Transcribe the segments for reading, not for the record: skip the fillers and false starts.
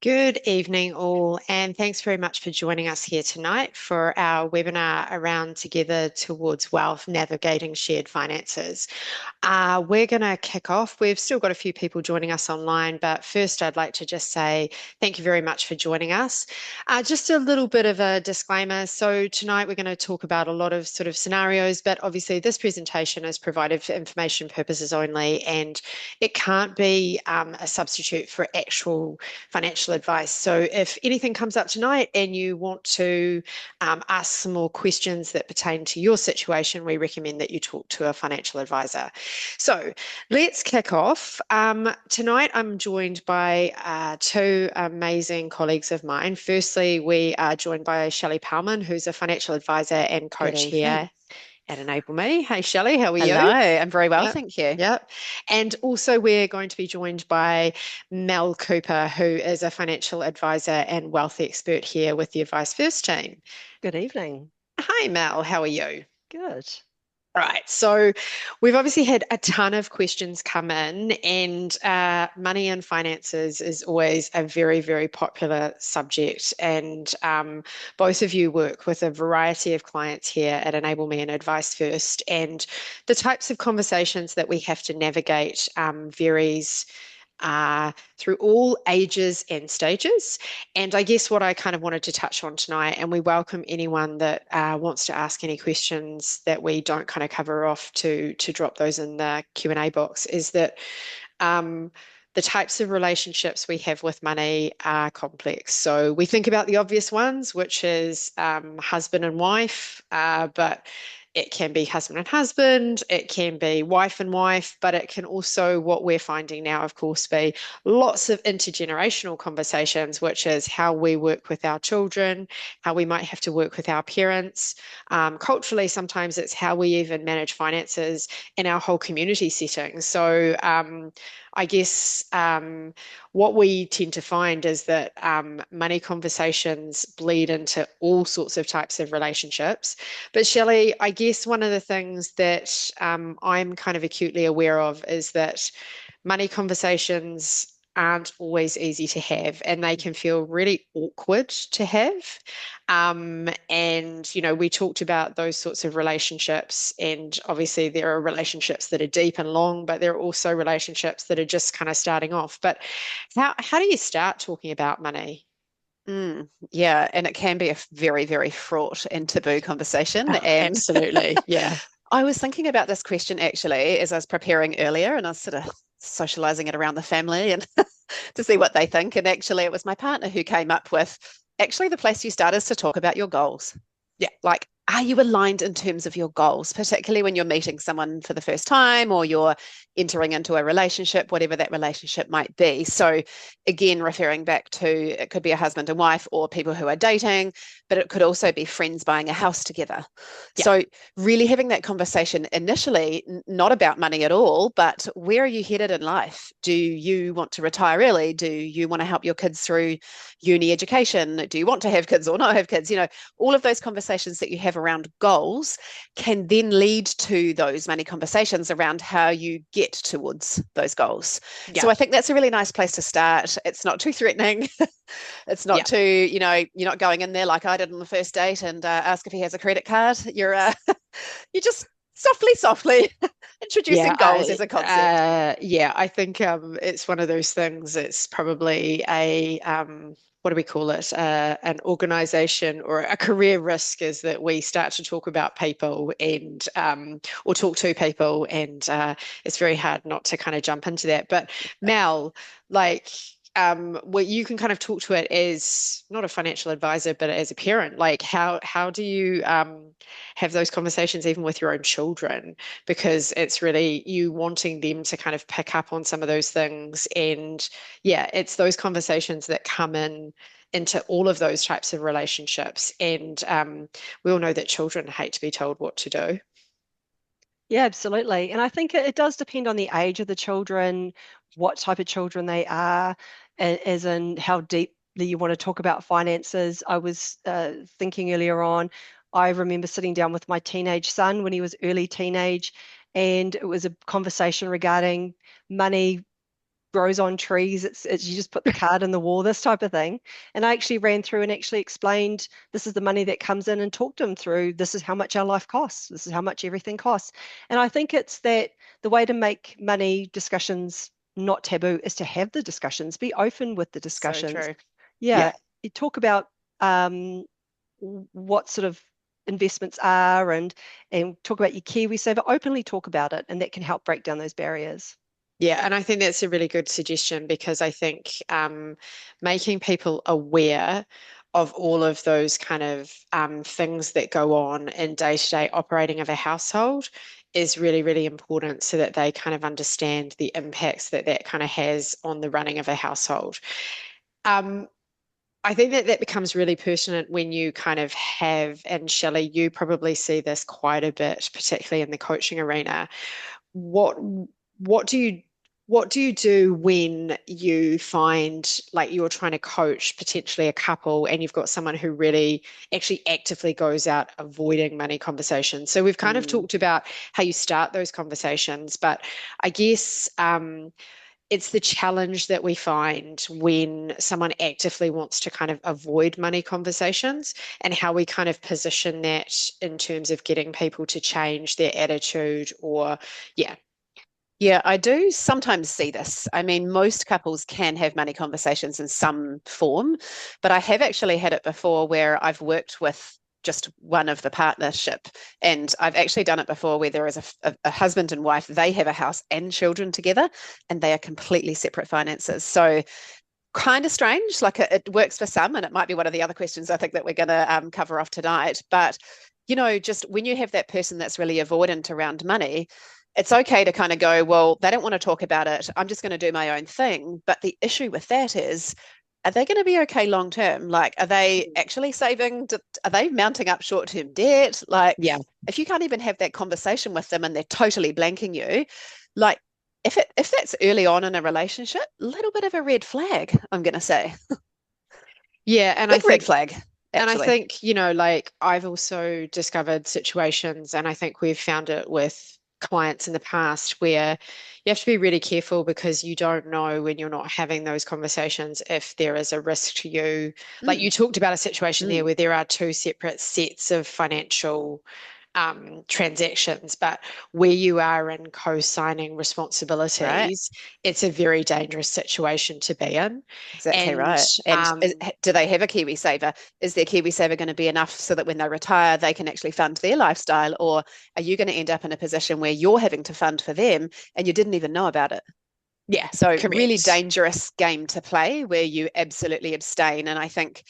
Good evening, all, and thanks very much for joining us here tonight for our webinar around Together Towards Wealth Navigating Shared Finances. We're going to kick off. We've still got a few people joining us online, but first, I'd like to just say thank you very much for joining us. Just a little bit of a disclaimer. So, tonight we're going to talk about a lot of sort of scenarios, but obviously, this presentation is provided for information purposes only, and it can't be a substitute for actual financial advice. So if anything comes up tonight and you want to ask some more questions that pertain to your situation, we recommend that you talk to a financial advisor. So let's kick off. Tonight I'm joined by two amazing colleagues of mine. Firstly, we are joined by Shelley Palman, who's a financial advisor and Good coach here evening. at Enable Me. Hey, Shelley, how are Hello, you? I'm very well, Yep. thank you. Yep. And also, we're going to be joined by Mel Cooper, who is a financial advisor and wealth expert here with the Advice First team. Good evening. Hi, Mel. How are you? Good. Right. So, we've obviously had a ton of questions come in, and money and finances is always a very, very popular subject. And both of you work with a variety of clients here at Enable Me and Advice First, and the types of conversations that we have to navigate varies through all ages and stages. And I guess what I kind of wanted to touch on tonight, and we welcome anyone that wants to ask any questions that we don't kind of cover off to drop those in the Q&A box, is that um, the types of relationships we have with money are complex. So we think about the obvious ones, which is husband and wife, but it can be husband and husband, it can be wife and wife, but it can also, what we're finding now, of course, be lots of intergenerational conversations, which is how we work with our children, how we might have to work with our parents. Culturally, sometimes it's how we even manage finances in our whole community setting. So, I guess what we tend to find is that money conversations bleed into all sorts of types of relationships. But Shelley, I guess one of the things that I'm kind of acutely aware of is that money conversations aren't always easy to have, and they can feel really awkward to have. And we talked about those sorts of relationships, and obviously there are relationships that are deep and long, but there are also relationships that are just kind of starting off. But how do you start talking about money? Yeah, and it can be a very, very fraught and taboo conversation. Oh, And absolutely. Yeah. I was thinking about this question actually as I was preparing earlier, and I was sort of socializing it around the family and to see what they think. And actually, it was my partner who came up with actually the place you start is to talk about your goals. Yeah. Like, are you aligned in terms of your goals, particularly when you're meeting someone for the first time or you're entering into a relationship, whatever that relationship might be? So, again, referring back to it could be a husband and wife or people who are dating, but it could also be friends buying a house together. Yeah. So, really having that conversation initially, not about money at all, but where are you headed in life? Do you want to retire early? Do you want to help your kids through uni education? Do you want to have kids or not have kids? All of those conversations that you have around goals can then lead to those money conversations around how you get towards those goals. Yeah. So I think that's a really nice place to start. It's not too threatening. It's Yeah. not too, you're not going in there like I did on the first date and ask if he has a credit card. You're just softly, softly Yeah, introducing goals as a concept. yeah, I think it's one of those things. It's probably a what do we call it? An organization or a career risk is that we start to talk about people and or talk to people, and it's very hard not to kind of jump into that. But Mel, like what you can kind of talk to it as not a financial advisor, but as a parent. Like how do you have those conversations even with your own children? Because it's really you wanting them to kind of pick up on some of those things. And yeah, it's those conversations that come in into all of those types of relationships. And we all know that children hate to be told what to do. Yeah, absolutely. And I think it does depend on the age of the children, what type of children they are, as in how deeply you want to talk about finances. I was thinking earlier on, I remember sitting down with my teenage son when he was early teenage, and it was a conversation regarding money grows on trees. It's you just put the card in the wall, this type of thing. And I actually ran through and actually explained this is the money that comes in and talked them through this is how much our life costs. This is how much everything costs. And I think it's that the way to make money discussions not taboo is to have the discussions, be open with the So discussions. true. Yeah, Yeah. you talk about what sort of investments are and talk about your KiwiSaver, openly talk about it, and that can help break down those barriers. Yeah, and I think that's a really good suggestion because I think making people aware of all of those kind of things that go on in day-to-day operating of a household is really, really important so that they kind of understand the impacts that that kind of has on the running of a household. Um, I think that that becomes really pertinent when you kind of have, and Shelley, you probably see this quite a bit, particularly in the coaching arena. What what do you what do you do when you find like you're trying to coach potentially a couple and you've got someone who really actually actively goes out avoiding money conversations? So we've kind of Mm. talked about how you start those conversations, but I guess it's the challenge that we find when someone actively wants to kind of avoid money conversations and how we kind of position that in terms of getting people to change their attitude or, yeah, Yeah, I do sometimes see this. I mean, most couples can have money conversations in some form, but I have actually had it before where I've worked with just one of the partnership. And I've actually done it before where there is a husband and wife, they have a house and children together, and they are completely separate finances. So kind of strange, like it works for some, and it might be one of the other questions I think that we're going to cover off tonight. But, just when you have that person that's really avoidant around money, it's okay to kind of go, well, they don't want to talk about it. I'm just going to do my own thing. But the issue with that is, are they going to be okay long term? Like, are they actually saving? Are they mounting up short term debt? Like, yeah. if you can't even have that conversation with them and they're totally blanking you, like, if that's early on in a relationship, a little bit of a red flag, I'm going to say. Yeah, Big red flag, and I actually. think, like I've also discovered situations, and I think we've found it with clients in the past where you have to be really careful because you don't know when you're not having those conversations if there is a risk to you. Like Mm, you talked about a situation there mm, where there are two separate sets of financial transactions, but where you are in co-signing right. responsibilities, it's a very dangerous situation to be in. Exactly And right. And do they have a KiwiSaver? Is their KiwiSaver going to be enough so that when they retire, they can actually fund their lifestyle? Or are you going to end up in a position where you're having to fund for them and you didn't even know about it? yeah, So, really correct. dangerous game to play where you absolutely abstain. And I think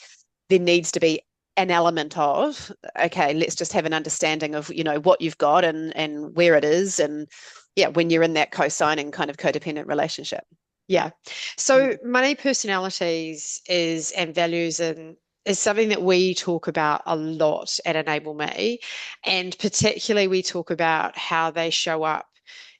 there needs to be an element of, okay, let's just have an understanding of, what you've got and where it is. And yeah, when you're in that co-signing kind of codependent relationship. Yeah. So Mm. money personalities is and values and is something that we talk about a lot at Enable Me. And particularly we talk about how they show up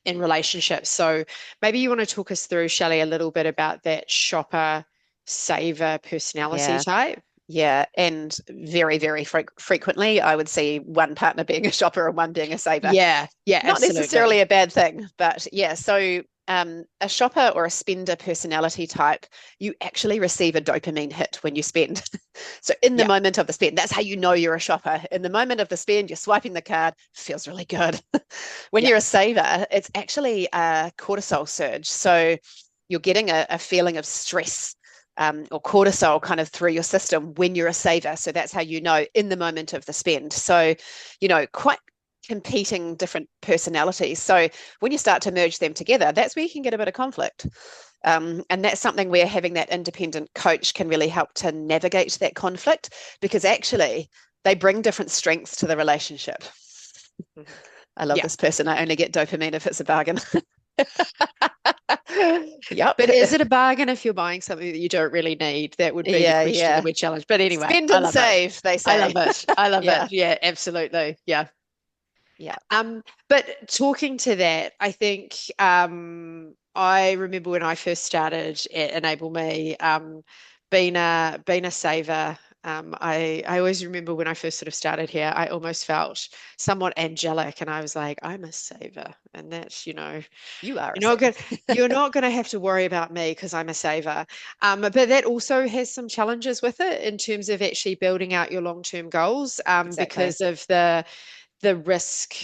in relationships. So maybe you want to talk us through, Shelley, a little bit about that shopper saver personality Yeah. type. Yeah, and very, very frequently, I would see one partner being a shopper and one being a saver. Yeah, yeah, Not absolutely. necessarily a bad thing, but yeah. So, a shopper or a spender personality type, you actually receive a dopamine hit when you spend. So, in the Yeah, moment of the spend, that's how you know you're a shopper. In the moment of the spend, you're swiping the card, feels really good. When yeah, you're a saver, it's actually a cortisol surge. So, you're getting a feeling of stress or cortisol kind of through your system when you're a saver. So that's how you know in the moment of the spend. So, quite competing different personalities. So when you start to merge them together, that's where you can get a bit of conflict. And that's something where having that independent coach can really help to navigate that conflict because actually they bring different strengths to the relationship. mhm. I love Yeah. this person. I only get dopamine if it's a bargain. Yep. But is it a bargain if you're buying something that you don't really need? That would be the Yeah, question that yeah. we challenge. But anyway, Spend I and love it. save, they I love say. it. I love Yeah, it. Yeah, absolutely. Yeah. yeah, But talking to that, I think I remember when I first started at Enable Me, being a saver. I always remember when I first sort of started here, I almost felt somewhat angelic, and I was like, I'm a saver, and that's, You are a you're not saver. going you're not going to have to worry about me because I'm a saver. But that also has some challenges with it in terms of actually building out your long-term goals, Exactly. because of the risk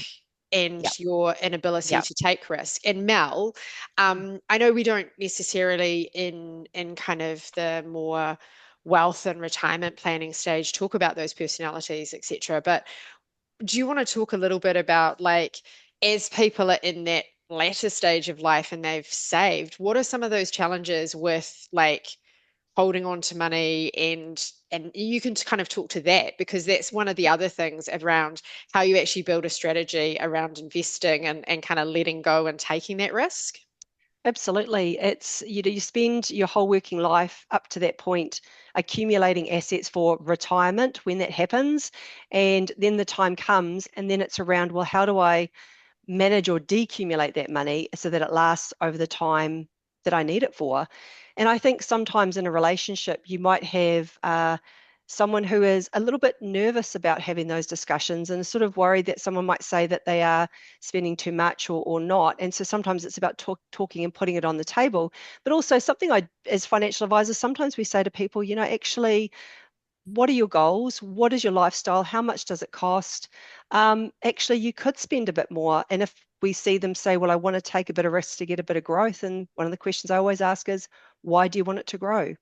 and Yep. your inability Yep. to take risk. And Mel, I know we don't necessarily in kind of the more wealth and retirement planning stage talk about those personalities, etc. But do you want to talk a little bit about, like, as people are in that latter stage of life and they've saved, what are some of those challenges with, like, holding on to money, and you can kind of talk to that, because that's one of the other things around how you actually build a strategy around investing and kind of letting go and taking that risk. Absolutely. It's, you spend your whole working life up to that point accumulating assets for retirement when that happens. And then the time comes, and then it's around, well, how do I manage or decumulate that money so that it lasts over the time that I need it for? And I think sometimes in a relationship, you might have someone who is a little bit nervous about having those discussions and sort of worried that someone might say that they are spending too much or not. And so sometimes it's about talking and putting it on the table. But also something as financial advisors, sometimes we say to people, actually, what are your goals? What is your lifestyle? How much does it cost? Actually, you could spend a bit more. And if we see them say, well, I want to take a bit of risk to get a bit of growth. And one of the questions I always ask is, why do you want it to grow?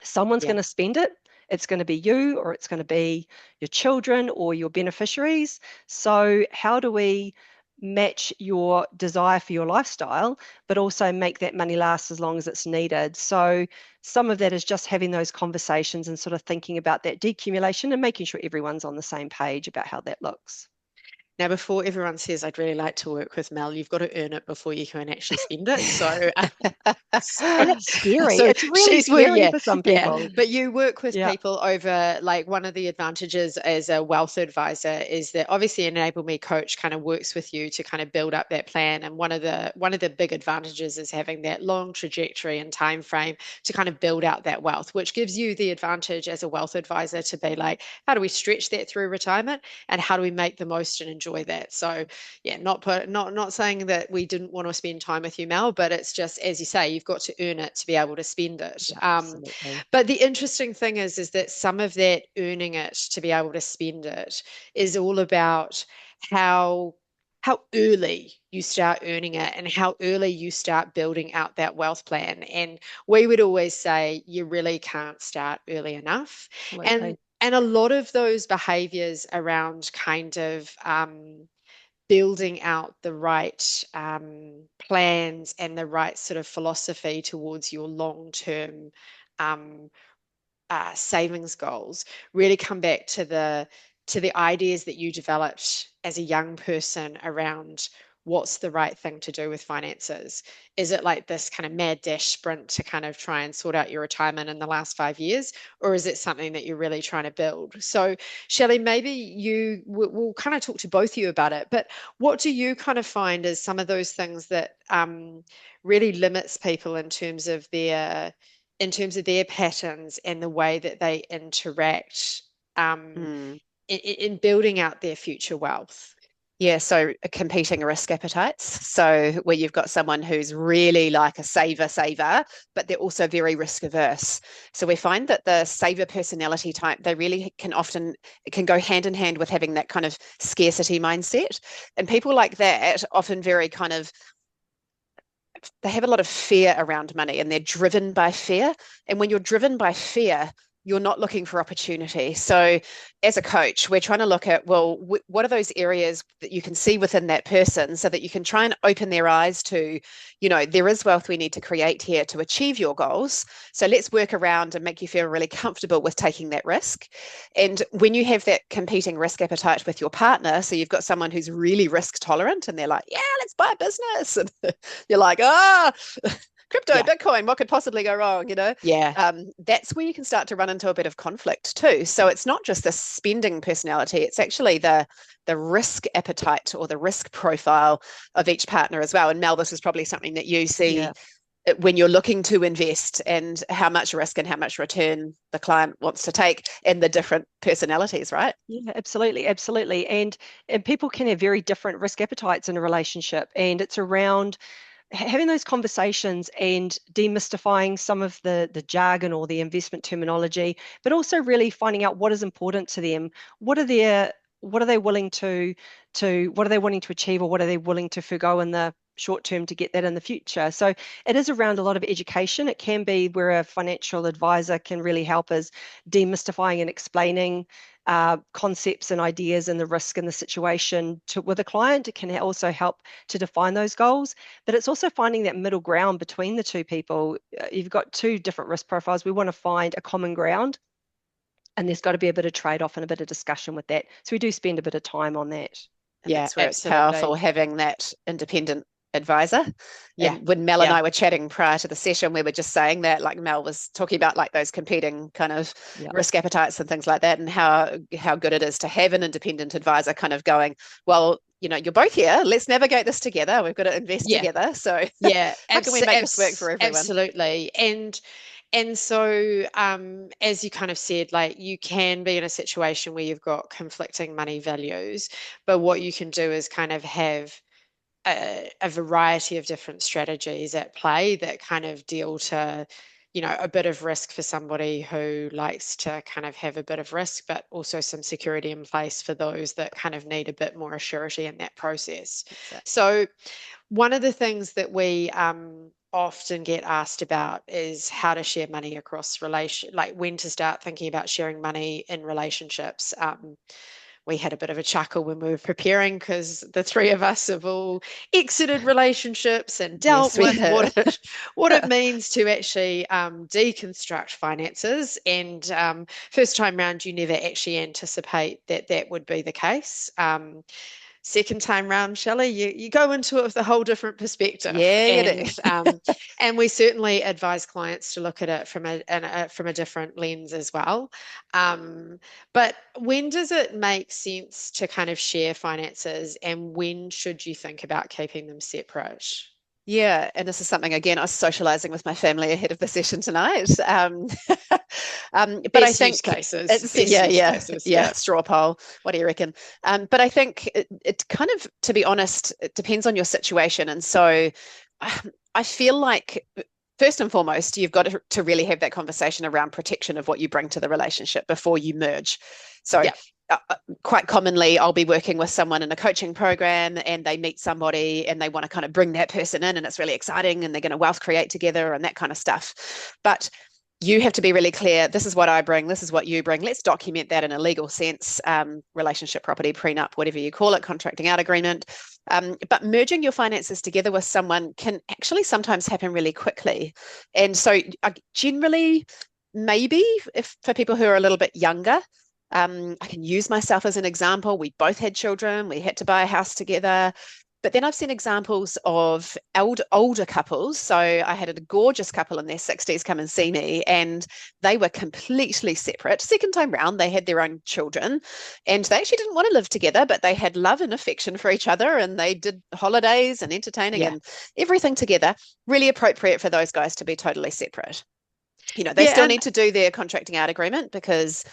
Someone's Yeah. going to spend it. It's going to be you, or it's going to be your children or your beneficiaries. So, how do we match your desire for your lifestyle, but also make that money last as long as it's needed? So, some of that is just having those conversations and sort of thinking about that decumulation and making sure everyone's on the same page about how that looks. Now, before everyone says I'd really like to work with Mel, you've got to earn it before you can actually spend it. So, And it's scary. so It's really she's, well, scary yeah, for some yeah. people. But you work with Yeah. people over, like, one of the advantages as a wealth advisor is that obviously Enable Me Coach kind of works with you to kind of build up that plan. And one of the big advantages is having that long trajectory and time frame to kind of build out that wealth, which gives you the advantage as a wealth advisor to be like, how do we stretch that through retirement, and how do we make the most and enjoy that? So, yeah, not saying that we didn't want to spend time with you, Mel, but it's just, as you say, you've got to earn it to be able to spend it. Yeah, absolutely. But the interesting thing is that some of that earning it to be able to spend it is all about how how early you start earning it and how early you start building out that wealth plan. And we would always say you really can't start early enough. And Absolutely. and a lot of those behaviors around kind of building out the right plans and the right sort of philosophy towards your long-term um, savings goals really come back to the ideas that you developed as a young person around what's the right thing to do with finances. Is it like this kind of mad dash sprint to kind of try and sort out your retirement in the last 5 years, or is it something that you're really trying to build? So, Shelley, maybe we'll kind of talk to both of you about it, but what do you kind of find as some of those things that really limits people in terms of their patterns and the way that they interact um, Mm. in building out their future wealth? Yeah, so competing risk appetites. So where you've got someone who's really like a saver, but they're also very risk averse. So we find that the saver personality type, they really can often, it can go hand in hand with having that kind of scarcity mindset. And people like that often very kind of, they have a lot of fear around money and they're driven by fear. And when you're driven by fear, you're not looking for opportunity. So, as a coach, we're trying to look at, well, what are those areas that you can see within that person so that you can try and open their eyes to, there is wealth we need to create here to achieve your goals. So, let's work around and make you feel really comfortable with taking that risk. And when you have that competing risk appetite with your partner, so you've got someone who's really risk tolerant and they're like, yeah, let's buy a business. And you're like, crypto, Yeah, Bitcoin, what could possibly go wrong? yeah, That's where you can start to run into a bit of conflict too. So it's not just the spending personality; it's actually the risk appetite or the risk profile of each partner as well. And Mel, this is probably something that you see Yeah. when you're looking to invest, and how much risk and how much return the client wants to take, and the different personalities, right? Yeah, absolutely, absolutely. And people can have very different risk appetites in a relationship, and it's around having those conversations and demystifying some of the jargon or the investment terminology, but also really finding out what is important to them. What are their what are they willing to what are they wanting to achieve, or what are they willing to forgo in the short term to get that in the future? So it is around a lot of education. It can be where a financial advisor can really help us demystifying and explaining concepts and ideas and the risk and the situation with a client. It can also help to define those goals, but it's also finding that middle ground between the two people. You've got two different risk profiles. We want to find a common ground, and there's got to be a bit of trade-off and a bit of discussion with that. So we do spend a bit of time on that. And Yeah, that's where it's powerful absolutely. having that independent advisor. Yeah, And when Mel and yeah, I were chatting prior to the session, we were just saying that, like, Mel was talking about like those competing kind of Yeah. risk appetites and things like that, and how good it is to have an independent advisor kind of going, well, you're both here. Let's navigate this together. We've got to invest yeah. together. So Yeah, how can we make this work for everyone? absolutely. And so as you kind of said, like you can be in a situation where you've got conflicting money values, but what you can do is kind of have a variety of different strategies at play that kind of deal to, a bit of risk for somebody who likes to kind of have a bit of risk, but also some security in place for those that kind of need a bit more surety in that process. That's it. So one of the things that we often get asked about is how to share money across like when to start thinking about sharing money in relationships. We had a bit of a chuckle when we were preparing because the three of us have all exited relationships and dealt Yes, we with have. what it means to actually deconstruct finances. And first time round, you never actually anticipate that that would be the case. Second time round, Shelley, you go into it with a whole different perspective, Yeah, you do. and we certainly advise clients to look at it from a different lens as well. But when does it make sense to kind of share finances, and when should you think about keeping them separate? Yeah, and this is something, again, I was socializing with my family ahead of the session tonight. But I Best use think cases, it's, best yeah, use yeah, cases, yeah, yeah. straw poll. What do you reckon? But I think it kind of, to be honest, it depends on your situation. And so I feel like, first and foremost, you've got to really have that conversation around protection of what you bring to the relationship before you merge. So Yeah, quite commonly, I'll be working with someone in a coaching program, and they meet somebody and they want to kind of bring that person in, and it's really exciting, and they're going to wealth create together and that kind of stuff. But you have to be really clear. This is what I bring. This is what you bring. Let's document that in a legal sense, relationship, property, prenup, whatever you call it, contracting out agreement. But merging your finances together with someone can actually sometimes happen really quickly. And so generally, maybe if for people who are a little bit younger, I can use myself as an example. We both had children. We had to buy a house together. But then I've seen examples of older couples. So I had a gorgeous couple in their 60s come and see me, and they were completely separate. Second time round, they had their own children, and they actually didn't want to live together, but they had love and affection for each other, and they did holidays and entertaining yeah, and everything together. Really appropriate for those guys to be totally separate. They yeah, still and need to do their contracting out agreement because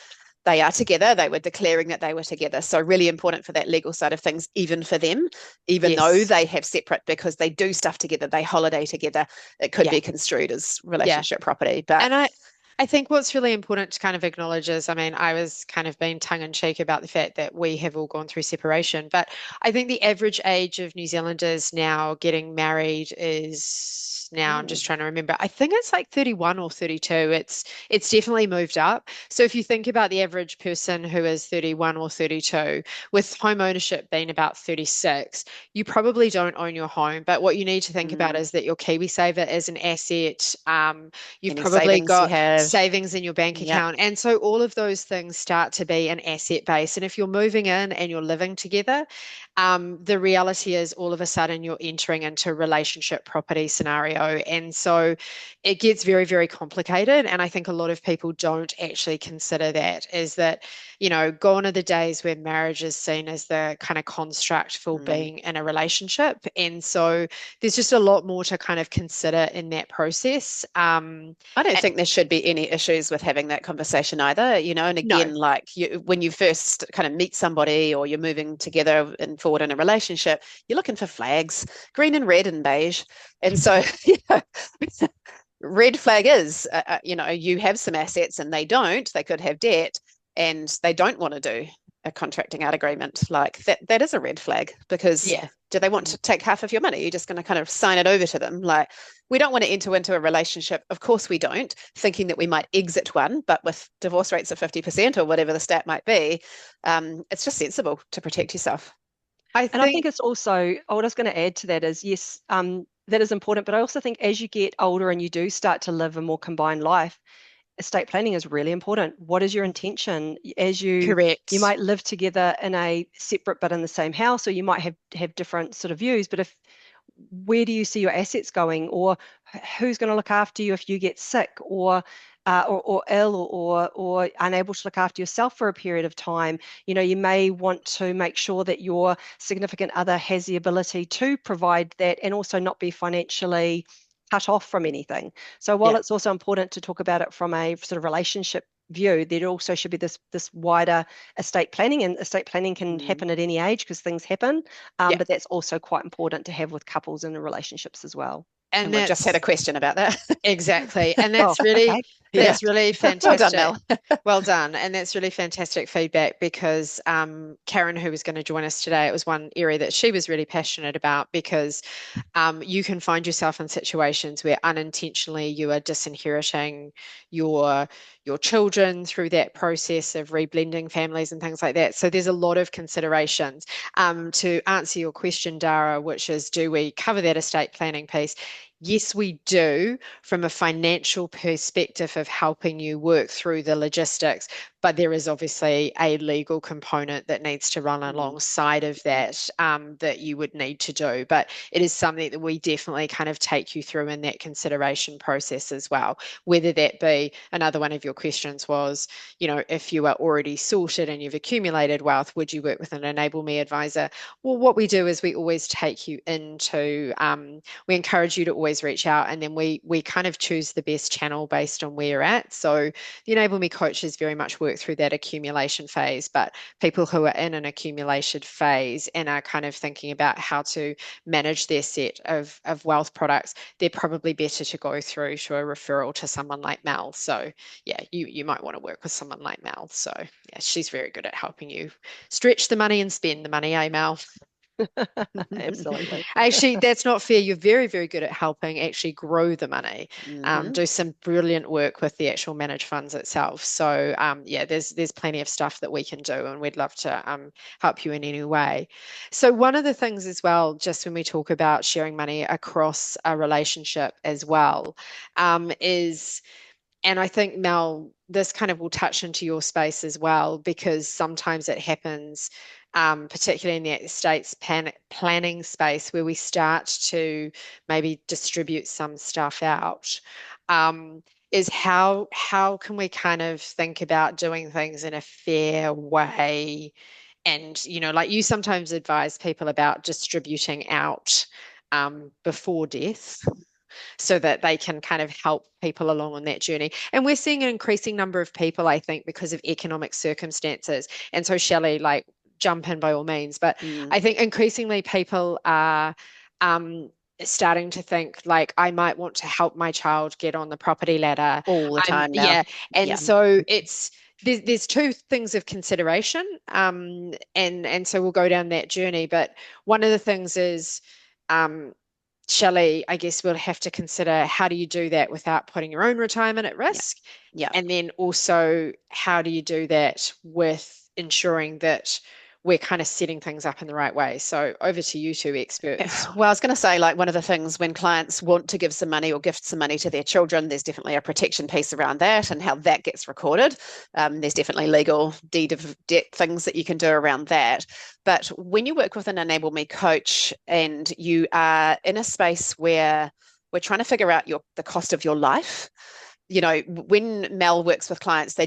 they are together. They were declaring that they were together. So really important for that legal side of things, even for them, even though yes, they have separate, because they do stuff together, they holiday together. It could yeah, be construed as yeah. relationship property. But And I think what's really important to kind of acknowledge is, I mean, I was kind of being tongue in cheek about the fact that we have all gone through separation, but I think the average age of New Zealanders now getting married is now, I'm just mm, trying to remember, I think it's like 31 or 32. It's definitely moved up. So if you think about the average person who is 31 or 32, with home ownership being about 36, you probably don't own your home. But what you need to think about mm, is that your KiwiSaver is an asset. You've any probably savings you got have. savings in your bank Yep. account. And so all of those things start to be an asset base. And if you're moving in and you're living together, the reality is all of a sudden you're entering into a relationship property scenario. And so it gets very, very complicated. And I think a lot of people don't actually consider that is that, gone are the days where marriage is seen as the kind of construct for Mm. being in a relationship. And so there's just a lot more to kind of consider in that process. I don't think there should be any issues with having that conversation either, and No. again, like when you first kind of meet somebody or you're moving together and forward in a relationship, you're looking for flags, green and red and beige. And so, red flag is, you have some assets and they don't, they could have debt and they don't want to do a contracting out agreement. Like that is a red flag because Yeah. do they want to take half of your money? You're just going to kind of sign it over to them. Like we don't want to enter into a relationship. Of course we don't, thinking that we might exit one, but with divorce rates of 50% or whatever the stat might be, it's just sensible to protect yourself. I And I think think it's also, what I was going to add to that is, yes, that is important. But I also think as you get older and you do start to live a more combined life, estate planning is really important. What is your intention as you correct. might live together in a separate but in the same house, or you might have different sort of views. But if where do you see your assets going, or who's going to look after you if you get sick, or ill, or unable to look after yourself for a period of time? You may want to make sure that your significant other has the ability to provide that and also not be financially cut off from anything. So while Yeah. it's also important to talk about it from a sort of relationship view, there also should be this wider estate planning, and estate planning can Mm. happen at any age because things happen. Yeah. But that's also quite important to have with couples and the relationships as well. And And we've just had a that's question about that. exactly. And Oh, okay. Yeah. that's really Well done, fantastic. Mel. Well done. And that's really fantastic feedback because Karen, who was going to join us today, it was one area that she was really passionate about because you can find yourself in situations where unintentionally you are disinheriting your your children through that process of reblending families and things like that. So there's a lot of considerations. To answer your question, Dara, which is do we cover that estate planning piece? Yes, we do from a financial perspective of helping you work through the logistics, but there is obviously a legal component that needs to run Mm. alongside of that that you would need to do. But it is something that we definitely kind of take you through in that consideration process as well. Whether that be another one of your questions was, if you are already sorted and you've accumulated wealth, would you work with an Enable Me advisor? Well, what we do is we always take you into we encourage you to always reach out and then we kind of choose the best channel based on where you're at. So the Enable Me coaches very much work through that accumulation phase, but people who are in an accumulation phase and are kind of thinking about how to manage their set of wealth products, they're probably better to go through to a referral to someone like Mel. So yeah, you might want to work with someone like Mel. So yeah, she's very good at helping you stretch the money and spend the money, eh, Mel? Absolutely. Actually, that's not fair. You're very, very good at helping actually grow the money, Hmm. do some brilliant work with the actual managed funds itself. So yeah, there's plenty of stuff that we can do, and we'd love to help you in any way. So one of the things as well, just when we talk about sharing money across a relationship as well, is and I think, Mel, this kind of will touch into your space as well, because sometimes it happens, particularly in the estates planning space, where we start to maybe distribute some stuff out. Um, is how can we kind of think about doing things in a fair way? And, like you sometimes advise people about distributing out before death so that they can kind of help people along on that journey. And we're seeing an increasing number of people, I think, because of economic circumstances. And so, Shelley, like, jump in by all means. But Mm. I think increasingly people are um, starting to think, like, I might want to help my child get on the property ladder. All the time now. Yeah. And Yeah. so there's two things of consideration, and so we'll go down that journey. But one of the things is, um, Shelley, I guess we'll have to consider how do you do that without putting your own retirement at Yeah. risk? Yeah. And then also, how do you do that with ensuring that we're kind of setting things up in the right way. So over to you two experts. Well, I was going to say, like, one of the things when clients want to give some money or gift some money to their children, there's definitely a protection piece around that and how that gets recorded. There's definitely legal deed of debt things that you can do around that. But when you work with an Enable Me coach and you are in a space where we're trying to figure out the cost of your life, when Mel works with clients, they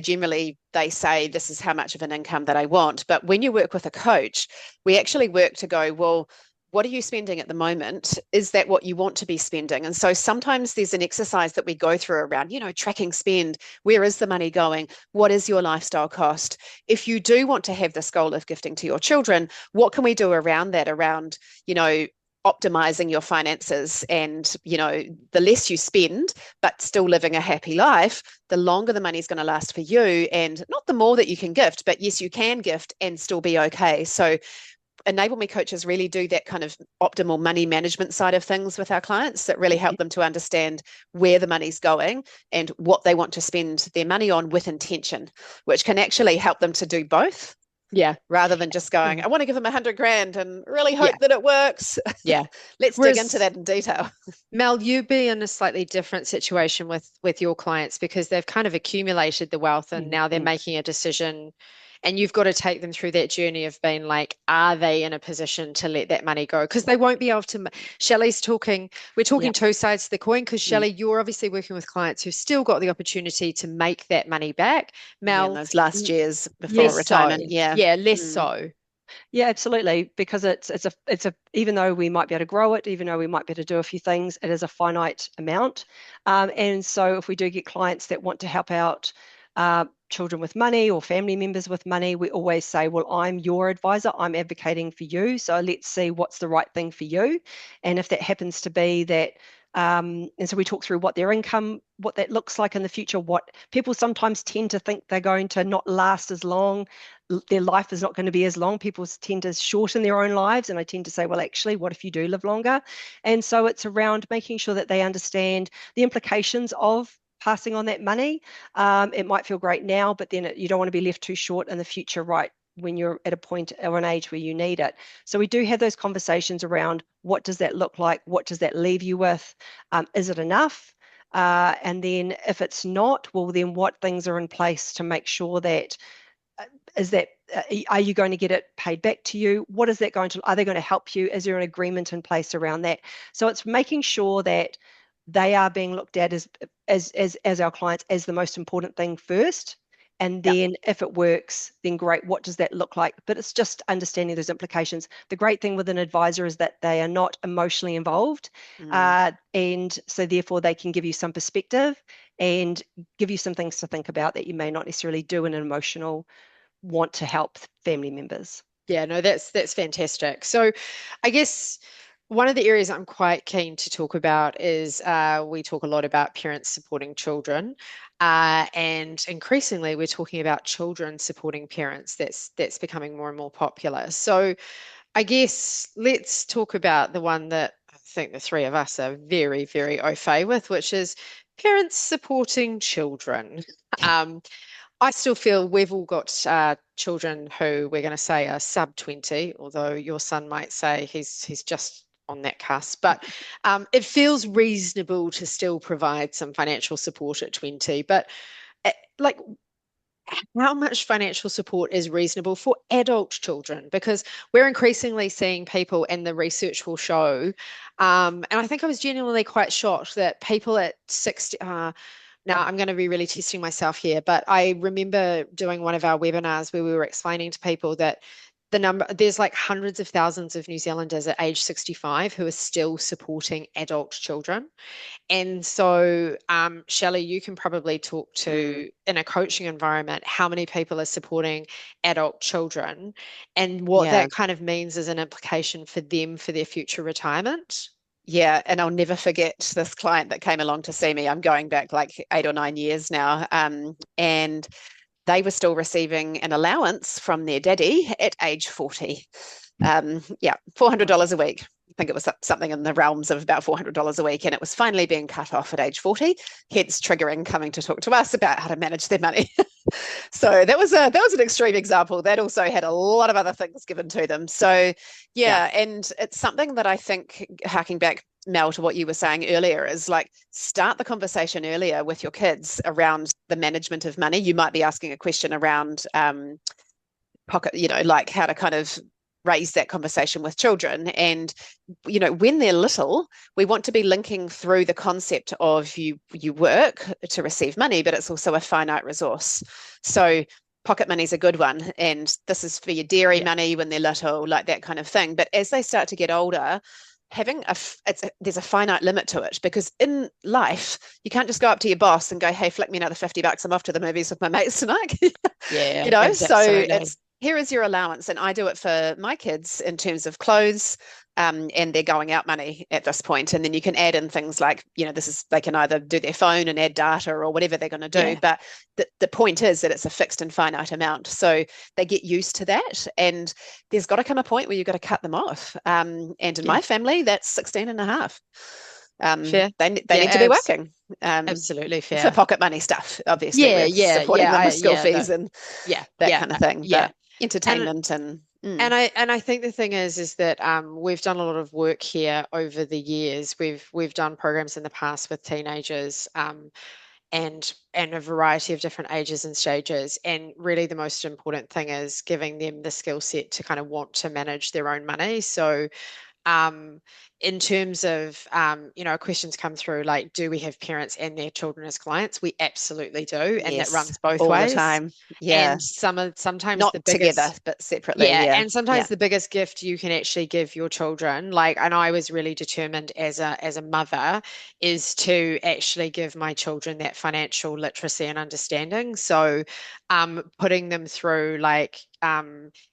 say, this is how much of an income that I want. But when you work with a coach, we actually work to go, well, what are you spending at the moment? Is that what you want to be spending? And so sometimes there's an exercise that we go through around, tracking spend. Where is the money going? What is your lifestyle cost? If you do want to have this goal of gifting to your children, what can we do around that, around, optimizing your finances, and the less you spend but still living a happy life, the longer the money's going to last for you, and not the more that you can gift, but yes, you can gift and still be okay. So Enable Me coaches really do that kind of optimal money management side of things with our clients, that really help them to understand where the money's going and what they want to spend their money on with intention, which can actually help them to do both. Yeah. Rather than just going, I want to give them $100,000 and really hope Yeah. that it works. Yeah. Let's dig into that in detail. Mel, you be in a slightly different situation with your clients because they've kind of accumulated the wealth and now they're making a decision, and you've got to take them through that journey of being like, are they in a position to let that money go? Because they won't be able to. Shelley's talking, we're talking two sides to the coin, because Shelley, you're obviously working with clients who've still got the opportunity to make that money back. Mel, in those last years before less retirement. so. Yeah. Yeah, less so. Yeah, absolutely. Because it's a even though we might be able to grow it, even though we might be able to do a few things, it is a finite amount. And so if we do get clients that want to help out children with money or family members with money, we always say, well, I'm your advisor, I'm advocating for you. So let's see what's the right thing for you. And if that happens to be that, and so we talk through what their income, what that looks like in the future, what people sometimes tend to think they're going to not last as long, their life is not going to be as long. People tend to shorten their own lives. And I tend to say, well, actually, what if you do live longer? And so it's around making sure that they understand the implications of passing on that money. It might feel great now, but then you don't want to be left too short in the future, right, when you're at a point or an age where you need it. So we do have those conversations around what does that look like? What does that leave you with? Is it enough? And then if it's not, well, then what things are in place to make sure that are you going to get it paid back to you? What is that going to, are they going to help you? Is there an agreement in place around that? So it's making sure that they are being looked at as our clients as the most important thing first. And then if it works, then great, what does that look like? But it's just understanding those implications. The great thing with an advisor is that they are not emotionally involved. And so therefore they can give you some perspective and give you some things to think about that you may not necessarily do in an emotional want to help family members. Yeah, no, that's fantastic. So I guess one of the areas I'm quite keen to talk about is we talk a lot about parents supporting children, and increasingly we're talking about children supporting parents. That's becoming more and more popular. So I guess let's talk about the one that I think the three of us are very, very au fait with, which is parents supporting children. Um, I still feel we've all got children who we're going to say are sub 20, although your son might say he's just on that cusp. But it feels reasonable to still provide some financial support at 20. But like, how much financial support is reasonable for adult children? Because we're increasingly seeing people, and the research will show, and I think I was genuinely quite shocked that people at 60, now, I'm going to be really testing myself here, but I remember doing one of our webinars where we were explaining to people that there's like hundreds of thousands of New Zealanders at age 65 who are still supporting adult children. And so, Shelley, you can probably talk to, in a coaching environment, how many people are supporting adult children and what that kind of means as an implication for them for their future retirement. Yeah, and I'll never forget this client that came along to see me. I'm going back like 8 or 9 years now. And they were still receiving an allowance from their daddy at age 40. $400 a week. I think it was something in the realms of about $400 a week. And it was finally being cut off at age 40, hence triggering coming to talk to us about how to manage their money. So that was an extreme example. That also had a lot of other things given to them. So Yeah. yeah, and it's something that I think, harking back, Mel, to what you were saying earlier, is like start the conversation earlier with your kids around the management of money. You might be asking a question around pocket, like how to kind of raise that conversation with children. And when they're little, we want to be linking through the concept of you work to receive money, but it's also a finite resource. So pocket money is a good one, and this is for your dairy Yeah. money when they're little, like that kind of thing. But as they start to get older, there's a finite limit to it, because in life you can't just go up to your boss and go, hey, flick me another $50, I'm off to the movies with my mates tonight. Yeah, So absolutely. it's, here is your allowance. And I do it for my kids in terms of clothes, and their going out money at this point. And then you can add in things like, they can either do their phone and add data or whatever they're going to do. Yeah. But the point is that it's a fixed and finite amount. So they get used to that. And there's got to come a point where you've got to cut them off. And in Yeah. my family, that's 16 and a half. Fair. They Yeah, need to be working absolutely for fair. pocket money stuff. Obviously, Yeah, we're yeah, supporting them with school yeah, no, fees and yeah, that yeah, kind of no, thing. yeah. But And entertainment and and I think the thing is that we've done a lot of work here over the years. We've done programs in the past with teenagers and a variety of different ages and stages. And really the most important thing is giving them the skill set to kind of want to manage their own money. So um, in terms of questions come through like, do we have parents and their children as clients? We absolutely do, and that yes, runs both all the ways. time. Yeah, And sometimes the not together, biggest but separately. yeah, Yeah, and yeah. sometimes the biggest gift you can actually give your children, like, and I was really determined as a mother, is to actually give my children that financial literacy and understanding. So, putting them through like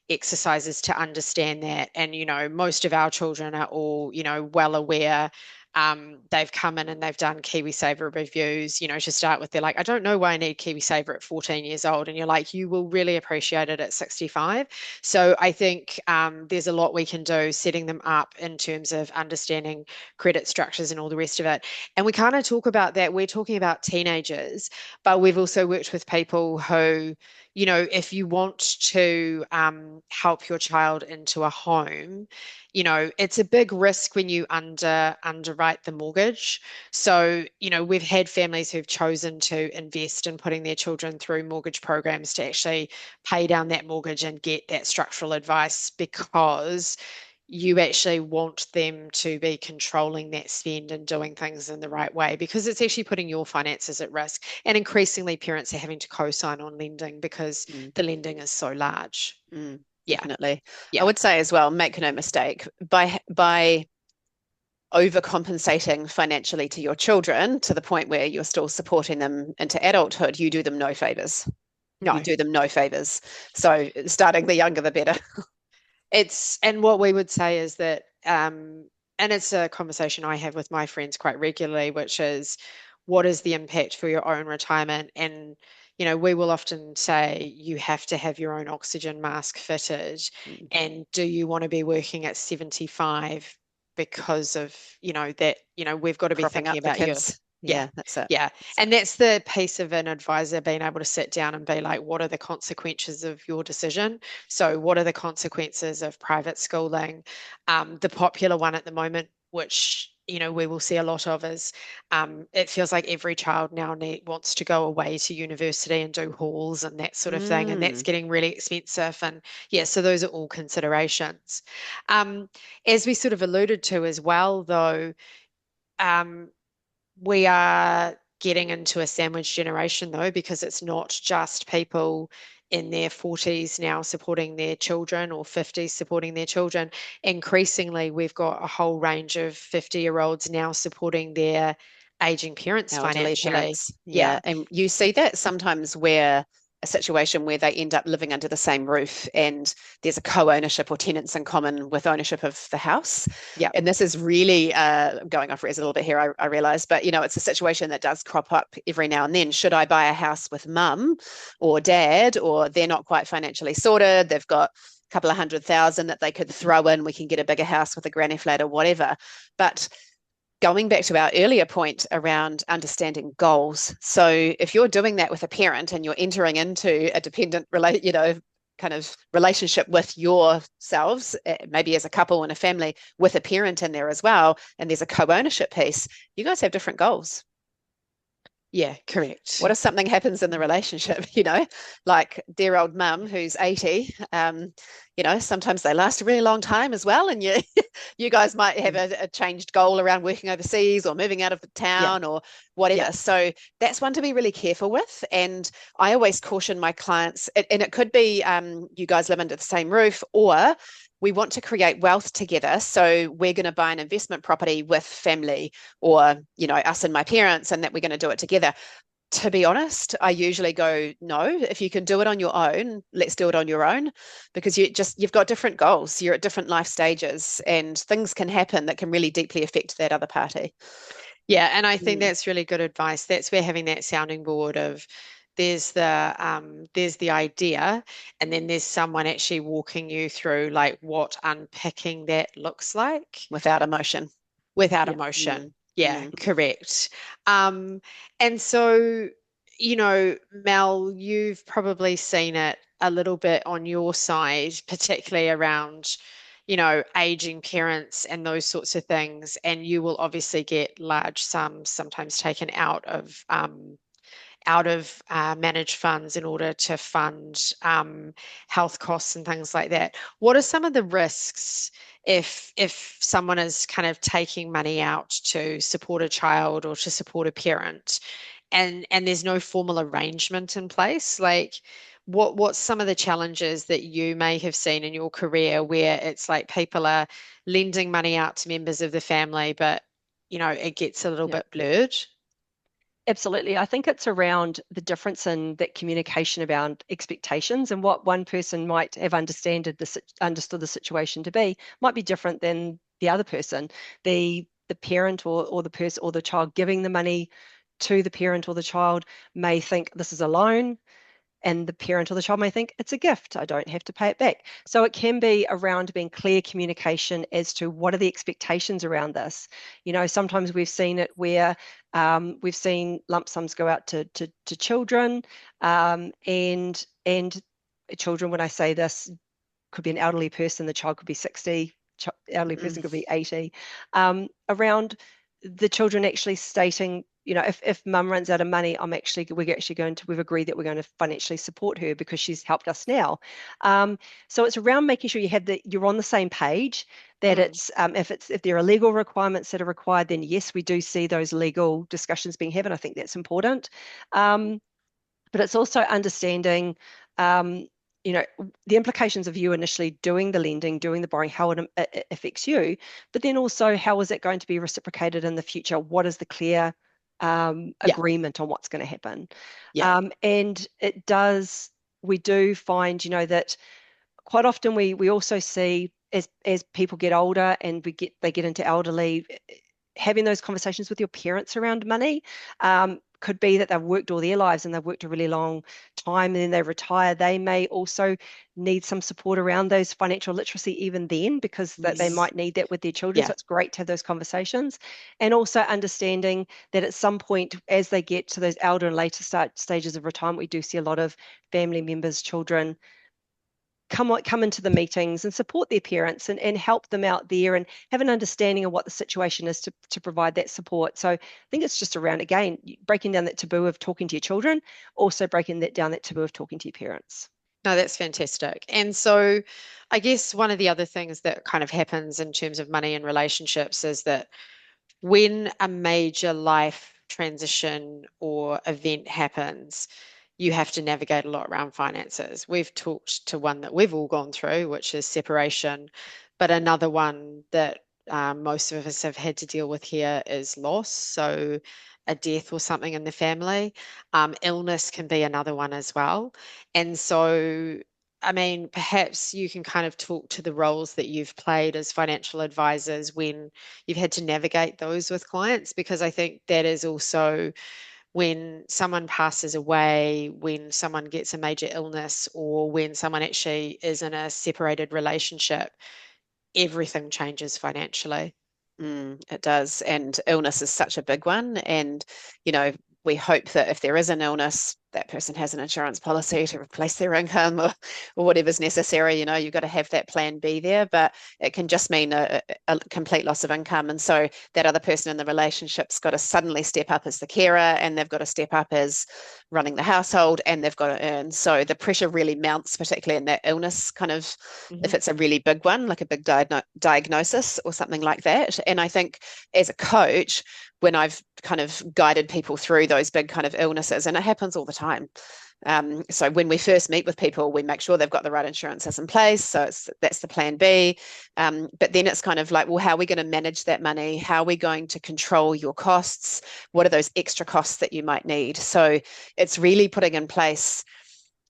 exercises to understand that, and most of our children are all well aware. They've come in and they've done KiwiSaver reviews, to start with. They're like, I don't know why I need KiwiSaver at 14 years old. And you're like, you will really appreciate it at 65. So I think there's a lot we can do setting them up in terms of understanding credit structures and all the rest of it. And we kind of talk about that. We're talking about teenagers, but we've also worked with people who, if you want to help your child into a home, it's a big risk when you underwrite the mortgage. So, we've had families who've chosen to invest in putting their children through mortgage programs to actually pay down that mortgage and get that structural advice, because you actually want them to be controlling that spend and doing things in the right way, because it's actually putting your finances at risk. And increasingly, parents are having to co-sign on lending because Mm, the lending is so large. Yeah, definitely. I yeah. would say as well, make no mistake, by overcompensating financially to your children to the point where you're still supporting them into adulthood, you do them no favors. You No, do them no favors. So starting the younger, the better. and what we would say is that, and it's a conversation I have with my friends quite regularly, which is, what is the impact for your own retirement? And, we will often say you have to have your own oxygen mask fitted. Mm. And do you want to be working at 75 because of, that, we've got to be Propping thinking up the about you. kids. Yeah. Yeah, that's it. Yeah. That's it. And that's the piece of an advisor being able to sit down and be like, what are the consequences of your decision? So, what are the consequences of private schooling? The popular one at the moment, which we will see a lot of, is it feels like every child now wants to go away to university and do halls and that sort of thing, and that's Mm. getting really expensive. And yeah, so those are all considerations. Um, as we sort of alluded to as well, though. Um, we are getting into a sandwich generation, though, because it's not just people in their 40s now supporting their children, or 50s supporting their children. Increasingly, we've got a whole range of 50-year-olds now supporting their aging parents Elderly financially. parents. Yeah. Yeah. And you see that sometimes where a situation where they end up living under the same roof and there's a co-ownership or tenants in common with ownership of the house. Yeah. And this is really going off res a little bit here, I realize, but it's a situation that does crop up every now and then. Should I buy a house with mum or dad, or they're not quite financially sorted? They've got a couple of 100,000 that they could throw in. We can get a bigger house with a granny flat or whatever. But going back to our earlier point around understanding goals. So if you're doing that with a parent and you're entering into a dependent kind of relationship with yourselves, maybe as a couple and a family with a parent in there as well, and there's a co-ownership piece, you guys have different goals. Yeah, correct. What if something happens in the relationship, like dear old mum who's 80, sometimes they last a really long time as well. And you guys might have a changed goal around working overseas or moving out of the Yeah, town or whatever. yeah, So that's one to be really careful with. And I always caution my clients, and it could be you guys live under the same roof, or we want to create wealth together. So we're going to buy an investment property with family, or, us and my parents, and that we're going to do it together. To be honest, I usually go, no, if you can do it on your own, let's do it on your own, because you've got different goals. You're at different life stages, and things can happen that can really deeply affect that other party. yeah. And I think Mm. that's really good advice. That's where having that sounding board of there's the idea, and then there's someone actually walking you through like what unpicking that looks like Without emotion. without Yeah. emotion. Mm. Yeah, Mm. correct. Um, and so, Mel, you've probably seen it a little bit on your side, particularly around, aging parents and those sorts of things. And you will obviously get large sums sometimes taken out of managed funds in order to fund health costs and things like that. What are some of the risks if someone is kind of taking money out to support a child or to support a parent, and there's no formal arrangement in place? Like, what's some of the challenges that you may have seen in your career where it's like people are lending money out to members of the family, but it gets a little Yeah. bit blurred? Absolutely. I think it's around the difference in that communication about expectations, and what one person might have understood the situation to be might be different than the other person. The parent or the person or the child giving the money to the parent or the child may think this is a loan, and the parent or the child may think it's a gift. I don't have to pay it back. So it can be around being clear communication as to what are the expectations around this. Sometimes we've seen it where we've seen lump sums go out to children, and children. When I say this, could be an elderly person, the child could be 60, elderly person could Mm. be 80, around the children actually stating, if mum runs out of money, we've agreed that we're going to financially support her because she's helped us now. So it's around making sure you're on the same page, that Mm. it's if there are legal requirements that are required, then yes, we do see those legal discussions being had, and I think that's important. Um, but it's also understanding, um, the implications of you initially doing the lending, doing the borrowing, how it affects you, but then also how is it going to be reciprocated in the future? What is the clear Yeah, agreement on what's going to happen? yeah. And we do find, that quite often we also see as people get older and they get into elderly, having those conversations with your parents around money. Could be that they've worked all their lives and they've worked a really long time, and then they retire. They may also need some support around those financial literacy even then, because that they Yes. might need that with their children. So Yeah. it's great to have those conversations, and also understanding that at some point, as they get to those elder and later stages of retirement, we do see a lot of family members, children come into the meetings and support their parents, and help them out there and have an understanding of what the situation is to provide that support. So I think it's just around, again, breaking down that taboo of talking to your children, also breaking that taboo of talking to your parents. No, that's fantastic. And so I guess one of the other things that kind of happens in terms of money and relationships is that when a major life transition or event happens, you have to navigate a lot around finances. We've talked to one that we've all gone through, which is separation, but another one that most of us have had to deal with here is loss. So a death or something in the family. Illness can be another one as well. And so I mean, perhaps you can kind of talk to the roles that you've played as financial advisors when you've had to navigate those with clients, because I think that is also when someone passes away, when someone gets a major illness, or when someone actually is in a separated relationship, everything changes financially. It does. And illness is such a big one. And, you know, we hope that if there is an illness, that person has an insurance policy to replace their income or whatever's necessary. You know, you've got to have that plan B there, but it can just mean a complete loss of income. And so that other person in the relationship's got to suddenly step up as the carer, and they've got to step up as running the household, and they've got to earn. So the pressure really mounts, particularly in that illness kind of, if it's a really big one, like a big diagnosis or something like that. And I think as a coach, when I've kind of guided people through those big kind of illnesses, and it happens all the time. So when we first meet with people, we make sure they've got the right insurances in place. So that's the plan B. But then it's kind of like, well, how are we going to manage that money? How are we going to control your costs? What are those extra costs that you might need? So it's really putting in place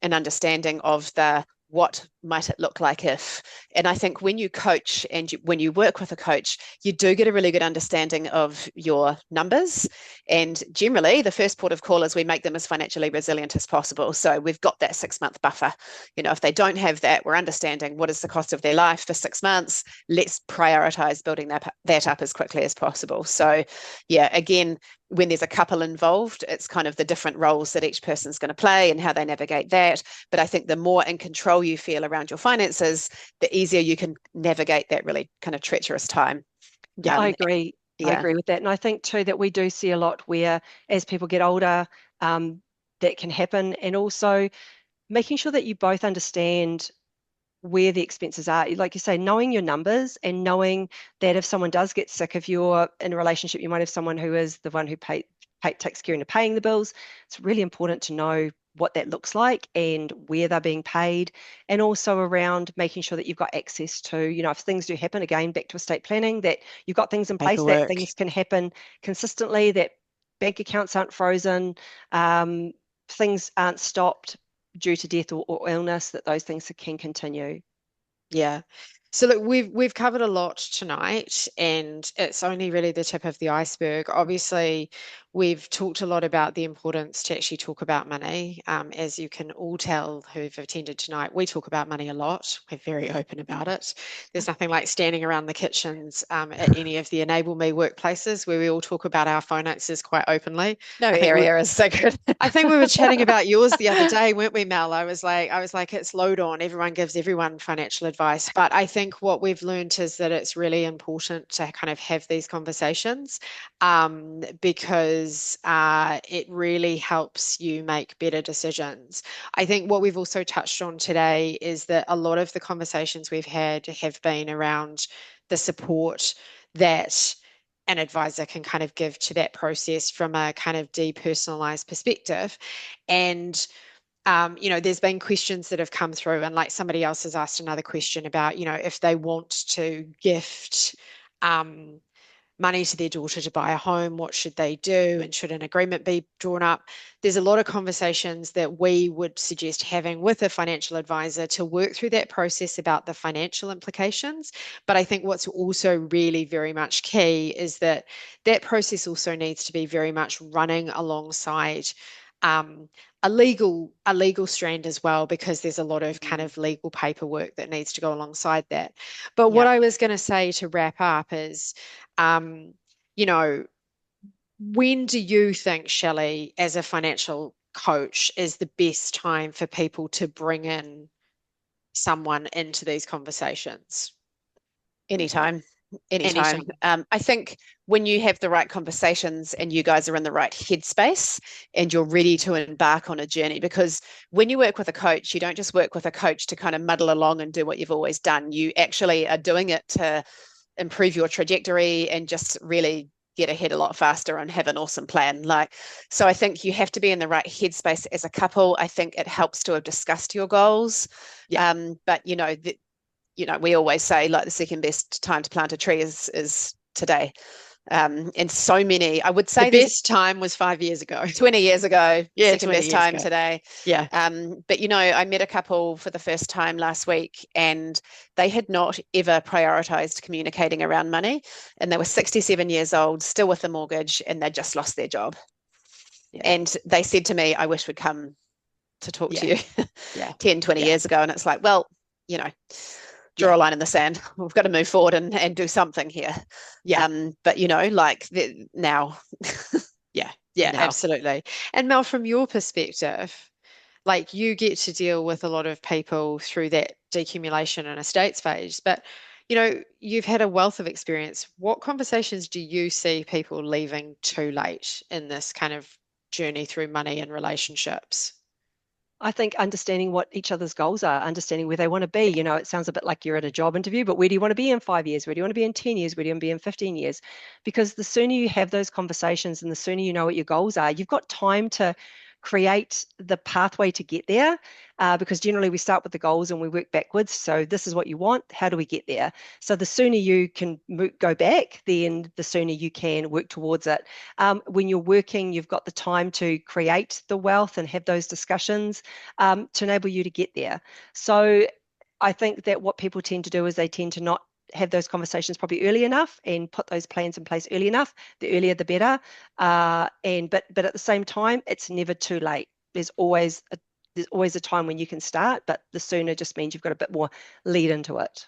an understanding of the what might it look like if. And I think when you coach and when you work with a coach, you do get a really good understanding of your numbers. And generally, the first port of call is we make them as financially resilient as possible. So we've got that 6-month buffer. You know, if they don't have that, we're understanding what is the cost of their life for 6 months. Let's prioritize building that up as quickly as possible. So yeah, again, when there's a couple involved, it's kind of the different roles that each person's going to play and how they navigate that. But I think the more in control you feel around your finances, the easier you can navigate that really kind of treacherous time. Yeah, I agree. I Yeah. agree with that. And I think too that we do see a lot where as people get older, that can happen. And also making sure that you both understand where the expenses are. Like you say, knowing your numbers and knowing that if someone does get sick, if you're in a relationship, you might have someone who is the one who takes care of paying the bills. It's really important to know what that looks like and where they're being paid, and also around making sure that you've got access to, you know, if things do happen, again, back to estate planning, that you've got things in place that things can happen consistently, that bank accounts aren't frozen, things aren't stopped due to death or illness, that those things can continue. Yeah. So look, we've covered a lot tonight, and it's only really the tip of the iceberg. Obviously, we've talked a lot about the importance to actually talk about money. As you can all tell who've attended tonight, we talk about money a lot. We're very open about it. There's nothing like standing around the kitchens at any of the Enable Me workplaces where we all talk about our finances quite openly. No area is sacred. I think we were chatting about yours the other day, weren't we, Mel? I was like, it's load on. Everyone gives everyone financial advice. But I think what we've learned is that it's really important to kind of have these conversations, because it really helps you make better decisions. I think what we've also touched on today is that a lot of the conversations we've had have been around the support that an advisor can kind of give to that process from a kind of depersonalized perspective. And there's been questions that have come through, and like somebody else has asked another question about, if they want to gift money to their daughter to buy a home, what should they do? And should an agreement be drawn up? There's a lot of conversations that we would suggest having with a financial advisor to work through that process about the financial implications. But I think what's also really very much key is that that process also needs to be very much running alongside a legal strand as well, because there's a lot of kind of legal paperwork that needs to go alongside that. But what I was going to say to wrap up is, you know, when do you think, Shelley, as a financial coach, is the best time for people to bring in someone into these conversations? Anytime. I think when you have the right conversations and you guys are in the right headspace and you're ready to embark on a journey, because when you work with a coach, you don't just work with a coach to kind of muddle along and do what you've always done. You actually are doing it to improve your trajectory and just really get ahead a lot faster and have an awesome plan. So I think you have to be in the right headspace as a couple. I think it helps to have discussed your goals. But we always say, like, the second best time to plant a tree is today. And so many, I would say the best time was 5 years ago, 20 years ago. Yeah, second best time ago. Today. Yeah. But I met a couple for the first time last week, and they had not ever prioritized communicating around money, and they were 67 years old, still with a mortgage, and they just lost their job. And they said to me, I wish we'd come to talk to you 10, 20 years ago. And it's like, well, draw Yeah. a line in the sand. We've got to move forward and do something here. Yeah. But like now, Yeah. Yeah, now. absolutely. And Mel, from your perspective, like you get to deal with a lot of people through that decumulation and estates phase, but you've had a wealth of experience. What conversations do you see people leaving too late in this kind of journey through money and relationships? I think understanding what each other's goals are, understanding where they want to be. It sounds a bit like you're at a job interview, but where do you want to be in 5 years? Where do you want to be in 10 years? Where do you want to be in 15 years? Because the sooner you have those conversations and the sooner you know what your goals are, you've got time to create the pathway to get there. Because generally we start with the goals and we work backwards. So this is what you want. How do we get there? So the sooner you can go back, then the sooner you can work towards it. When you're working, you've got the time to create the wealth and have those discussions to enable you to get there. So I think that what people tend to do is they tend to not have those conversations probably early enough and put those plans in place early enough. The earlier, the better. But at the same time, it's never too late. There's always a time when you can start, but the sooner just means you've got a bit more lead into it.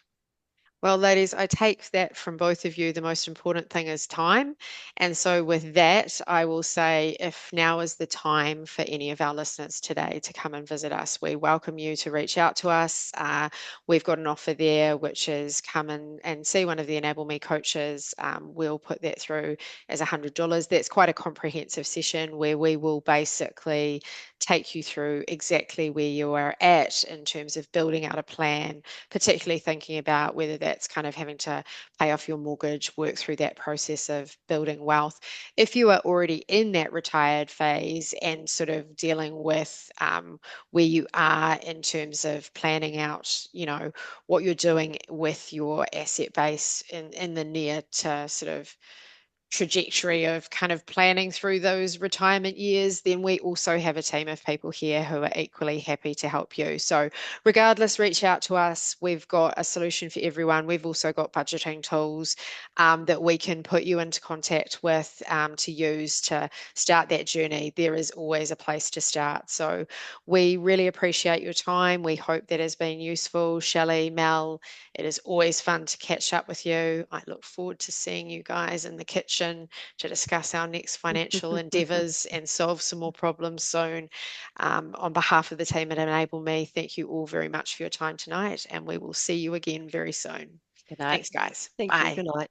Well, ladies, I take that from both of you. The most important thing is time. And so, with that, I will say if now is the time for any of our listeners today to come and visit us, we welcome you to reach out to us. We've got an offer there, which is come and see one of the Enable Me coaches. We'll put that through as $100. That's quite a comprehensive session where we will basically take you through exactly where you are at in terms of building out a plan, particularly thinking about whether that's kind of having to pay off your mortgage, work through that process of building wealth. If you are already in that retired phase and sort of dealing with where you are in terms of planning out, what you're doing with your asset base in the near to sort of trajectory of kind of planning through those retirement years, then we also have a team of people here who are equally happy to help you. So, regardless, reach out to us. We've got a solution for everyone. We've also got budgeting tools that we can put you into contact with to use to start that journey. There is always a place to start. So, we really appreciate your time. We hope that has been useful. Shelley, Mel, it is always fun to catch up with you. I look forward to seeing you guys in the kitchen to discuss our next financial endeavors and solve some more problems soon. On behalf of the team at Enable Me, thank you all very much for your time tonight, and we will see you again very soon. Good night. Thanks, guys. Thank you. Bye. Good night.